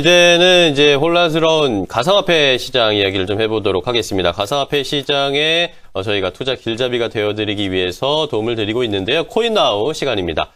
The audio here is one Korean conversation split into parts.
이제는 이제 혼란스러운 가상화폐 시장 이야기를 좀 해보도록 하겠습니다. 가상화폐 시장에 저희가 투자 길잡이가 되어드리기 위해서 도움을 드리고 있는데요. 코인나우 시간입니다.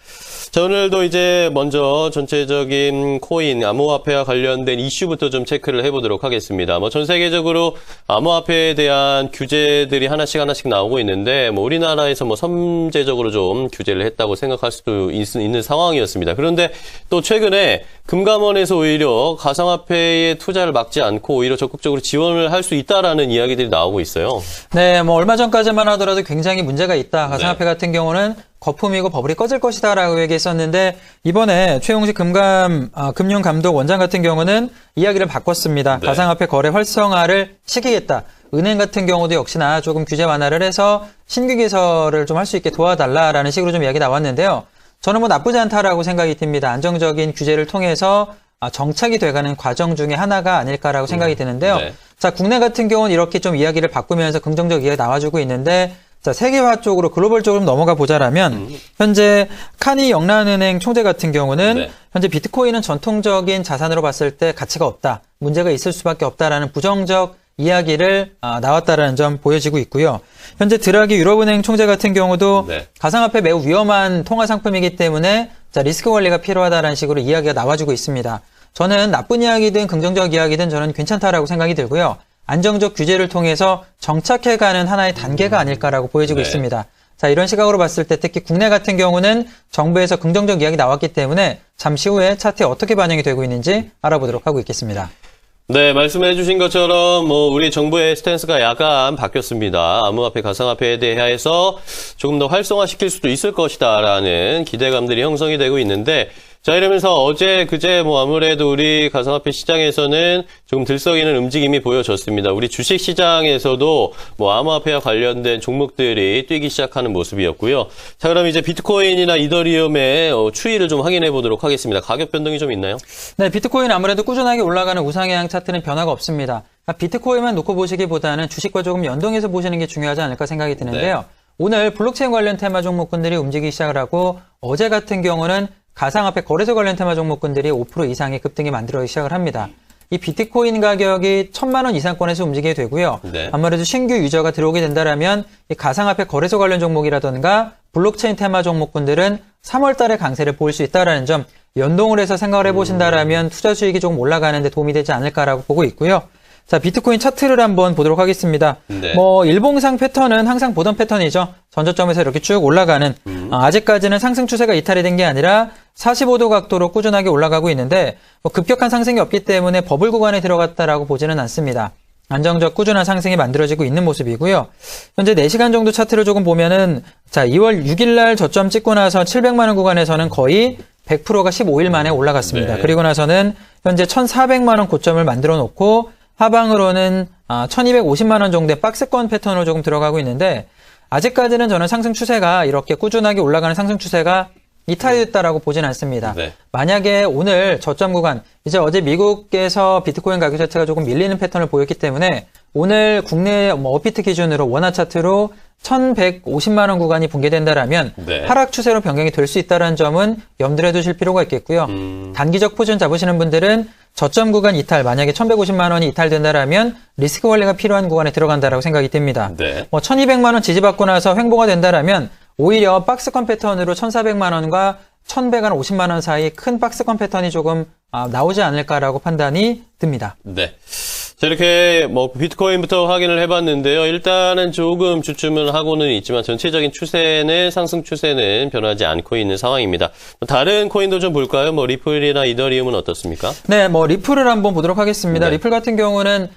자, 오늘도 이제 먼저 전체적인 코인, 암호화폐와 관련된 이슈부터 좀 체크를 해보도록 하겠습니다. 전 세계적으로 암호화폐에 대한 규제들이 하나씩 나오고 있는데, 우리나라에서 선제적으로 좀 규제를 했다고 생각할 수도 있는 상황이었습니다. 그런데 또 최근에 금감원에서 오히려 가상화폐의 투자를 막지 않고 오히려 적극적으로 지원을 할 수 있다라는 이야기들이 나오고 있어요. 네, 얼마 전까지만 하더라도 굉장히 문제가 있다. 가상화폐 같은 경우는 거품이고 버블이 꺼질 것이다라고 얘기했었는데 이번에 최용식 금융감독 원장 같은 경우는 이야기를 바꿨습니다. 네. 가상화폐 거래 활성화를 시키겠다. 은행 같은 경우도 역시나 조금 규제 완화를 해서 신규 개설을 좀 할 수 있게 도와달라라는 식으로 좀 이야기 나왔는데요. 저는 나쁘지 않다라고 생각이 듭니다. 안정적인 규제를 통해서 정착이 돼가는 과정 중에 하나가 아닐까라고 생각이 드는데요. 네. 자, 국내 같은 경우는 이렇게 좀 이야기를 바꾸면서 긍정적 이야기가 나와주고 있는데 자, 세계화 쪽으로 글로벌 쪽으로 넘어가 보자라면 현재 카니 영란은행 총재 같은 경우는 현재 비트코인은 전통적인 자산으로 봤을 때 가치가 없다. 문제가 있을 수밖에 없다라는 부정적 이야기를 나왔다라는 점 보여지고 있고요. 현재 드라기 유럽은행 총재 같은 경우도 가상화폐 매우 위험한 통화 상품이기 때문에 자, 리스크 관리가 필요하다라는 식으로 이야기가 나와주고 있습니다. 저는 나쁜 이야기든 긍정적 이야기든 저는 괜찮다라고 생각이 들고요. 안정적 규제를 통해서 정착해가는 하나의 단계가 아닐까라고 보여지고 있습니다. 자, 이런 시각으로 봤을 때 특히 국내 같은 경우는 정부에서 긍정적 이야기 나왔기 때문에 잠시 후에 차트에 어떻게 반영이 되고 있는지 알아보도록 하고 있겠습니다. 네, 말씀해 주신 것처럼 우리 정부의 스탠스가 약간 바뀌었습니다. 암호화폐, 가상화폐에 대해서 조금 더 활성화시킬 수도 있을 것이다라는 기대감들이 형성이 되고 있는데 자, 이러면서 어제, 그제 아무래도 우리 가상화폐 시장에서는 조금 들썩이는 움직임이 보여졌습니다. 우리 주식 시장에서도 암호화폐와 관련된 종목들이 뛰기 시작하는 모습이었고요. 자, 그럼 이제 비트코인이나 이더리움의 추이를 좀 확인해 보도록 하겠습니다. 가격 변동이 좀 있나요? 네, 비트코인 아무래도 꾸준하게 올라가는 우상향 차트는 변화가 없습니다. 비트코인만 놓고 보시기보다는 주식과 조금 연동해서 보시는 게 중요하지 않을까 생각이 드는데요. 오늘 블록체인 관련 테마 종목군들이 움직이기 시작을 하고 어제 같은 경우는 가상화폐 거래소 관련 테마 종목군들이 5% 이상의 급등이 만들어지기 시작을 합니다. 이 비트코인 가격이 1,000만 원 이상권에서 움직이게 되고요. 아무래도 신규 유저가 들어오게 된다라면 이 가상화폐 거래소 관련 종목이라던가 블록체인 테마 종목군들은 3월 달에 강세를 보일 수 있다라는 점 연동을 해서 생각을 해보신다라면 투자 수익이 조금 올라가는 데 도움이 되지 않을까라고 보고 있고요. 자, 비트코인 차트를 한번 보도록 하겠습니다. 일봉상 패턴은 항상 보던 패턴이죠. 전저점에서 이렇게 쭉 올라가는, 아직까지는 상승 추세가 이탈이 된 게 아니라 45도 각도로 꾸준하게 올라가고 있는데, 급격한 상승이 없기 때문에 버블 구간에 들어갔다라고 보지는 않습니다. 안정적 꾸준한 상승이 만들어지고 있는 모습이고요. 현재 4시간 정도 차트를 조금 보면은, 자, 2월 6일 날 저점 찍고 나서 700만 원 구간에서는 거의 100%가 15일 만에 올라갔습니다. 그리고 나서는 현재 1,400만 원 고점을 만들어 놓고, 하방으로는 1,250만 원 정도의 박스권 패턴으로 조금 들어가고 있는데 아직까지는 저는 상승 추세가 이렇게 꾸준하게 올라가는 상승 추세가 이탈이 됐다라고 보진 않습니다. 만약에 오늘 저점 구간, 이제 어제 미국에서 비트코인 가격 자체가 조금 밀리는 패턴을 보였기 때문에 오늘 국내 업비트 기준으로 원화 차트로 1,150만 원 구간이 붕괴된다라면 하락 추세로 변경이 될 수 있다는 점은 염두에 두실 필요가 있겠고요. 단기적 포지션 잡으시는 분들은 저점 구간 이탈, 만약에 1,150만 원이 이탈된다라면 리스크 관리가 필요한 구간에 들어간다라고 생각이 됩니다. 1,200만 원 지지받고 나서 횡보가 된다라면 오히려 박스권 패턴으로 1,400만 원과 1,150만 원 사이 큰 박스권 패턴이 조금 나오지 않을까라고 판단이 듭니다. 네. 자, 이렇게 비트코인부터 확인을 해봤는데요. 일단은 조금 주춤을 하고는 있지만 전체적인 추세는 상승 추세는 변하지 않고 있는 상황입니다. 다른 코인도 좀 볼까요? 리플이나 이더리움은 어떻습니까? 네, 리플을 한번 보도록 하겠습니다. 리플 같은 경우는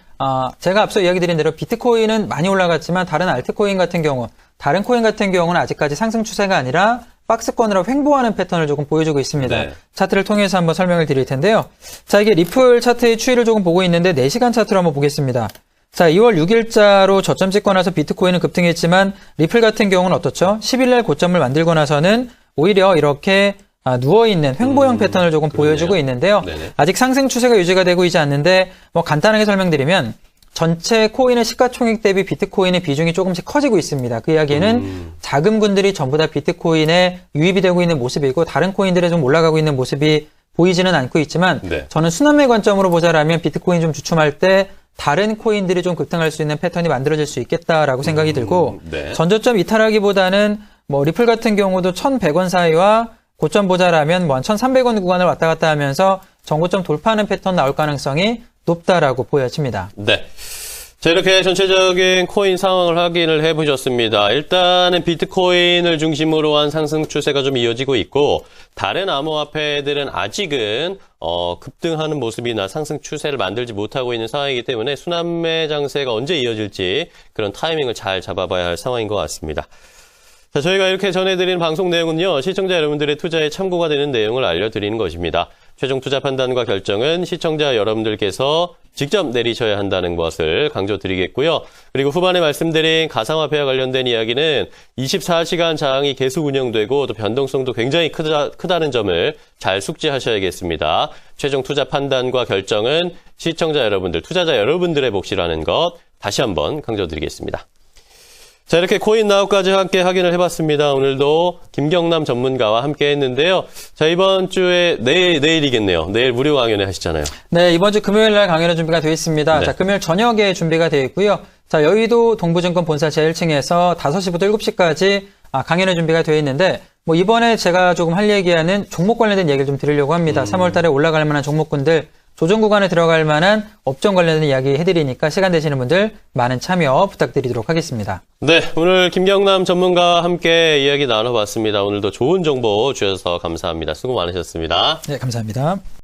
제가 앞서 이야기 드린 대로 비트코인은 많이 올라갔지만 다른 알트코인 같은 경우, 다른 코인 같은 경우는 아직까지 상승 추세가 아니라 박스권으로 횡보하는 패턴을 조금 보여주고 있습니다. 차트를 통해서 한번 설명을 드릴 텐데요. 자, 이게 리플 차트의 추이를 조금 보고 있는데 4시간 차트로 한번 보겠습니다. 자, 2월 6일자로 저점 찍고 나서 비트코인은 급등했지만 리플 같은 경우는 어떻죠? 10일날 고점을 만들고 나서는 오히려 이렇게 누워있는 횡보형 패턴을 조금 보여주고 있는데요. 아직 상승 추세가 유지가 되고 있지 않는데 간단하게 설명드리면 전체 코인의 시가총액 대비 비트코인의 비중이 조금씩 커지고 있습니다. 그 이야기는 자금군들이 전부 다 비트코인에 유입이 되고 있는 모습이고 다른 코인들에 좀 올라가고 있는 모습이 보이지는 않고 있지만 네. 저는 순환매 관점으로 보자라면 비트코인 좀 주춤할 때 다른 코인들이 좀 급등할 수 있는 패턴이 만들어질 수 있겠다라고 생각이 들고 네. 전저점 이탈하기보다는 뭐 리플 같은 경우도 1,100원 사이와 고점 보자라면 뭐 한 1,300원 구간을 왔다 갔다 하면서 정고점 돌파하는 패턴 나올 가능성이 높다라고 보여집니다. 네. 자, 이렇게 전체적인 코인 상황을 확인을 해보셨습니다. 일단은 비트코인을 중심으로 한 상승 추세가 좀 이어지고 있고, 다른 암호화폐들은 아직은 급등하는 모습이나 상승 추세를 만들지 못하고 있는 상황이기 때문에 순환매 장세가 언제 이어질지 그런 타이밍을 잘 잡아봐야 할 상황인 것 같습니다. 자, 저희가 이렇게 전해드리는 방송 내용은요, 시청자 여러분들의 투자에 참고가 되는 내용을 알려드리는 것입니다. 최종 투자 판단과 결정은 시청자 여러분들께서 직접 내리셔야 한다는 것을 강조드리겠고요. 그리고 후반에 말씀드린 가상화폐와 관련된 이야기는 24시간 장이 계속 운영되고 또 변동성도 굉장히 크다는 점을 잘 숙지하셔야겠습니다. 최종 투자 판단과 결정은 시청자 여러분들, 투자자 여러분들의 몫이라는 것 다시 한번 강조드리겠습니다. 자, 이렇게 코인나우까지 함께 확인을 해봤습니다. 오늘도 김경남 전문가와 함께 했는데요. 자, 이번 주에 내일이겠네요. 내일 무료 강연회 하시잖아요. 네, 이번 주 금요일 날 강연회 준비가 되어 있습니다. 네. 자, 금요일 저녁에 준비가 되어 있고요. 자, 여의도 동부증권 본사 제1층에서 5시부터 7시까지 강연회 준비가 되어 있는데 뭐 이번에 제가 조금 할 얘기하는 종목 관련된 얘기를 좀 드리려고 합니다. 3월 달에 올라갈 만한 종목군들 조정 구간에 들어갈 만한 업종 관련된 이야기 해드리니까 시간 되시는 분들 많은 참여 부탁드리도록 하겠습니다. 네, 오늘 김경남 전문가와 함께 이야기 나눠봤습니다. 오늘도 좋은 정보 주셔서 감사합니다. 수고 많으셨습니다. 네, 감사합니다.